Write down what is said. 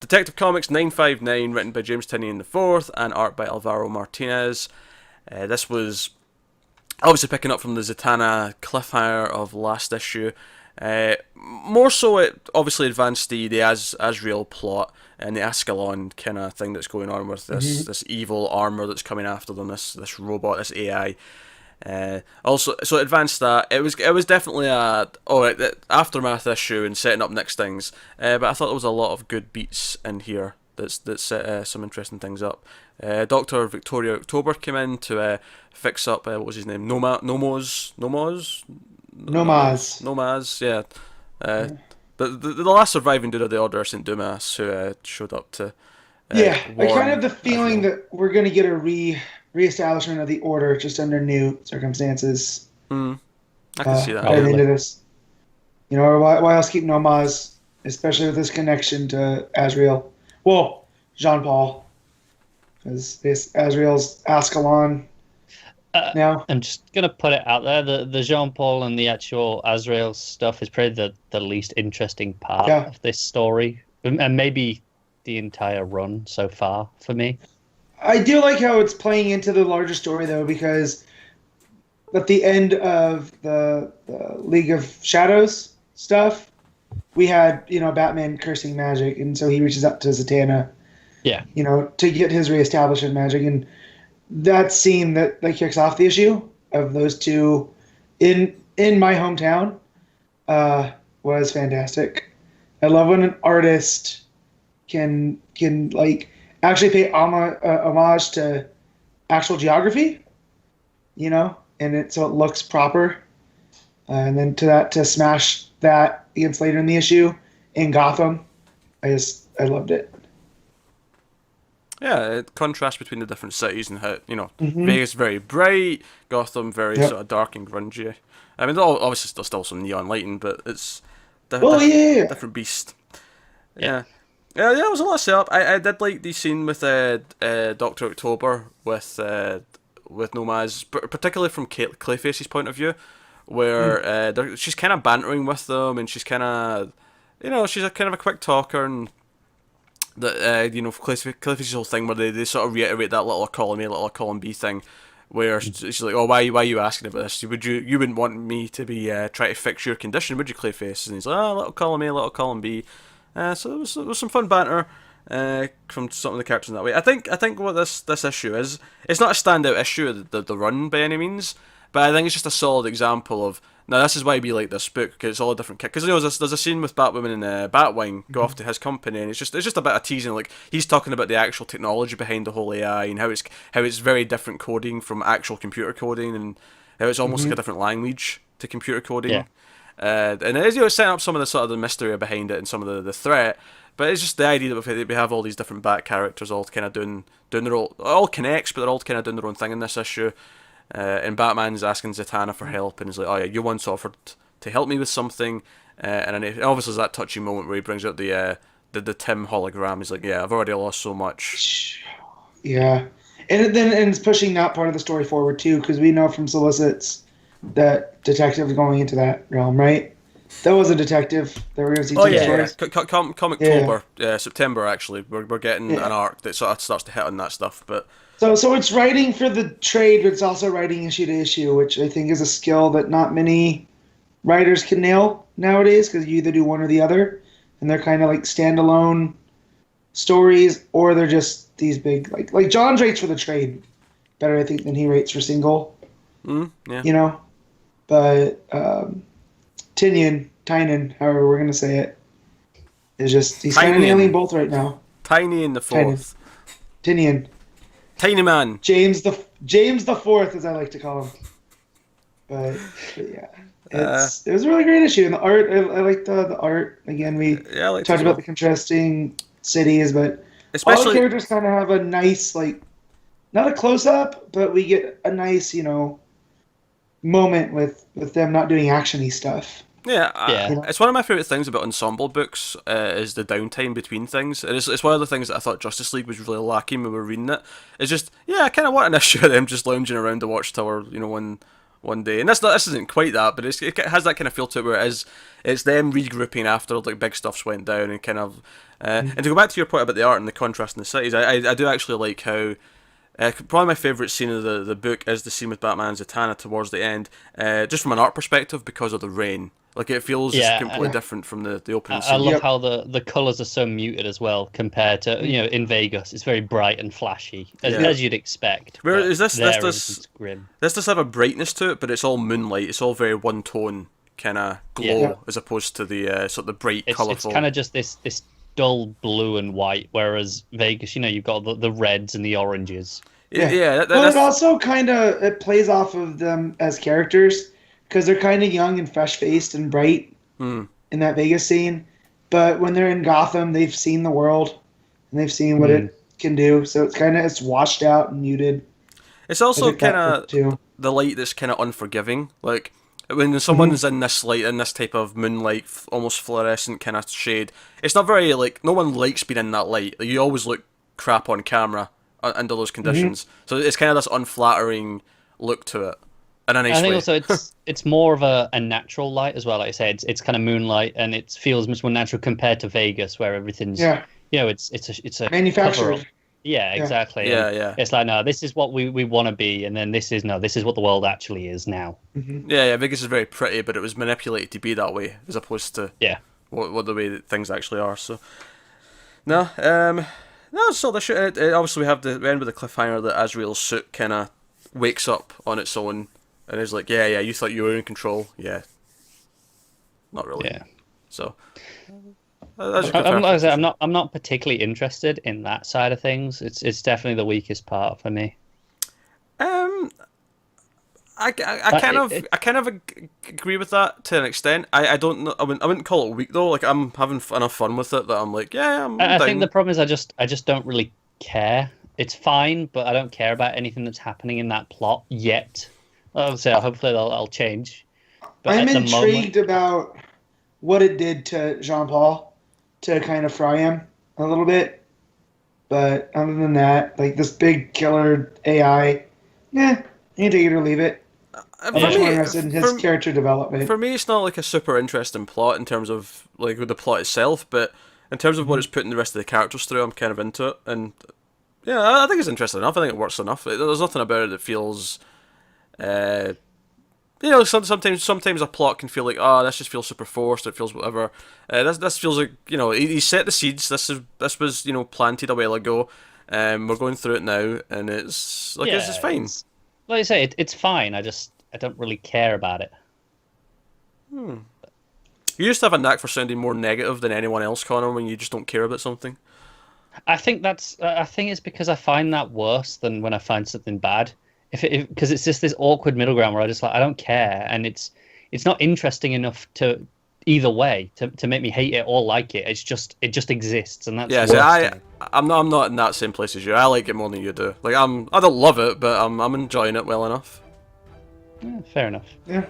Detective Comics 959, written by James Tynion IV and art by Alvaro Martinez. This was obviously picking up from the Zatanna cliffhanger of last issue. More so, it obviously advanced the Azrael plot and the Ascalon kind of thing that's going on with this evil armor that's coming after them, this robot, this AI. Also, so it advanced that. It was definitely a aftermath issue and setting up next things. But I thought there was a lot of good beats in here that set some interesting things up. Dr. Victoria October came in to fix up what was his name, Nomaz, yeah. The last surviving dude of the Order of Saint Dumas who showed up to Yeah, I kind of have warn the feeling Azrael. that we're going to get a reestablishment of the order just under new circumstances I can see that. by the Yeah. end Hopefully. of this. You know, why else keep Nomaz, especially with this connection to Azrael? Well, Jean Paul, because this Azrael's Ascalon Uh, now. I'm just gonna put it out there. The Jean Paul and the actual Azrael stuff is probably the least interesting part Yeah, of this story, and maybe the entire run so far for me. I do like how it's playing into the larger story though, because at the end of the League of Shadows stuff, we had Batman cursing magic, and so he reaches out to Zatanna, Yeah, to get his reestablishment magic, and that scene that kicks off the issue of those two in my hometown was fantastic. I love when an artist can like actually pay homage to actual geography, and so it looks proper. And then to smash that against later in the issue in Gotham, I loved it. Yeah, it contrasts between the different cities and how Hmm. Vegas very bright, Gotham very sort Yep. of dark and grungy. I mean, obviously there's still some neon lighting, but it's Oh yeah. different beast. yeah. Yeah. Yeah, it was a lot of setup. I did like the scene with Doctor October with Nomaz, particularly from Clayface's point of view, where she's kind of bantering with them, and she's kind of, she's a kind of a quick talker, and that Clayface's whole thing where they sort of reiterate that little column A, little column B thing, where she's like, oh, why are you asking about this? You wouldn't want me to be trying to fix your condition, would you, Clayface? And he's like, oh, little column A, little column B. So there was some fun banter from some of the characters in that way. I think what this issue is, it's not a standout issue of the run by any means, but I think it's just a solid example of, now this is why we like this book, because it's all a different kid. Because there's a scene with Batwoman and Batwing go off to his company, and it's just a bit of teasing. Like, he's talking about the actual technology behind the whole AI and how it's very different coding from actual computer coding, and how it's almost like a Hmm. different language to computer Yeah. coding. And it is, setting up some of the sort of the mystery behind it and some of the threat. But it's just the idea that we have all these different Bat characters all kind of doing their own, all connects, but they're all kind of doing their own thing in this issue. And Batman's asking Zatanna for help, and he's like, "Oh yeah, you once offered to help me with something," and then obviously there's that touching moment where he brings out the Tim hologram. He's like, "Yeah, I've already lost so much." Yeah, and it's pushing that part of the story forward too, because we know from solicits that detective going into that realm, right? That was a detective that we're going to see Oh two yeah, Yeah. yeah. stories. Yeah, Comic-Tober, September actually. We're getting yeah. an arc that sort of starts to hit on that stuff, but So it's writing for the trade, but it's also writing issue to issue, which I think is a skill that not many writers can nail nowadays, because you either do one or the other, and they're kind of like standalone stories, or they're just these big like John's rates for the trade better, I think, than he rates for single, yeah. you know. But Tynion, however we're gonna say it, is just he's kind of nailing Tynion, both right now. Tiny in the Tynion, fourth, Tynion, Tiny Man. James the Fourth, as I like to call him. But yeah, Uh, it was a really great issue, and the art I like the art. Again, we yeah, I liked it talked as about well. the contrasting cities, but all the Especially, characters kind of have a nice not a close up, but we get a nice moment with them not doing actiony stuff. yeah, Yeah. it's one of my favorite things about ensemble books is the downtime between things. It's one of the things that I thought Justice League was really lacking when we were reading it. It's just, yeah, I kind of want an issue of them just lounging around the Watchtower, one day. And this isn't quite that, but it has that kind of feel to it where it's them regrouping after like big stuff's went down and kind of. And to go back to your point about the art and the contrast in the cities, I do actually like how. Probably my favourite scene of the book is the scene with Batman and Zatanna towards the end, just from an art perspective because of the rain. Like it feels just completely different from the opening scene. I love how the colours are so muted as well compared to in Vegas. It's very bright and flashy as you'd expect. Where is this grim. This does have a brightness to it, but it's all moonlight. It's all very one tone kind of glow as opposed to the sort of the bright, colourful. It's kind of just this dull blue and white, whereas Vegas, you've got the reds and the oranges. Well, it also kind of it plays off of them as characters because they're kind of young and fresh-faced and bright in that Vegas scene. But when they're in Gotham, they've seen the world and they've seen what it can do. So it's washed out and muted. It's also kind of the light that's kind of unforgiving. Like when someone's in this light, in this type of moonlight, almost fluorescent kind of shade, it's not very like no one likes being in that light. Like, you always look crap on camera under those conditions. So it's kind of this unflattering look to it. In a nice I think way. also it's more of a natural light as well. Like I said, it's kind of moonlight and it feels much more natural compared to Vegas, where everything's it's a manufactured. cover-up. Yeah, exactly. Yeah. It's like, no, this is what we want to be, and then this is what the world actually is now. Yeah, Vegas is very pretty, but it was manipulated to be that way as opposed to what the way that things actually are. So no, so the shit. Obviously, we end with the cliffhanger that Azrael's suit kind of wakes up on its own and is like, yeah, you thought you were in control. Yeah, not really. Yeah. So. I'm not particularly interested in that side of things. It's definitely the weakest part for me. I kind of agree with that to an extent. I don't know. I wouldn't call it weak though. Like I'm having enough fun with it that I'm like, I think the problem is I just don't really care. It's fine, but I don't care about anything that's happening in that plot yet. Hopefully I'll change. But I'm intrigued about what it did to Jean-Paul to kind of fry him a little bit. But other than that, like this big killer AI, you can take it or leave it. I'm much more interested in his character development. For me, it's not like a super interesting plot in terms of like the plot itself, but in terms of what it's putting the rest of the characters through, I'm kind of into it. And yeah, I think it's interesting enough. I think it works enough. There's nothing about it that feels... sometimes a plot can feel like, this just feels super forced. It feels whatever. This feels like he set the seeds. This was planted a while ago. We're going through it now, and it's like it's fine. Like I say, it's fine. I don't really care about it. You used to have a knack for sounding more negative than anyone else, Connor, when you just don't care about something. I think it's because I find that worse than when I find something bad. Because it's just this awkward middle ground where I don't care, and it's not interesting enough to either way to make me hate it or like it. It just exists, and that's I'm not in that same place as you. I like it more than you do. Like I don't love it, but I'm enjoying it well enough. Yeah, fair enough. Yeah.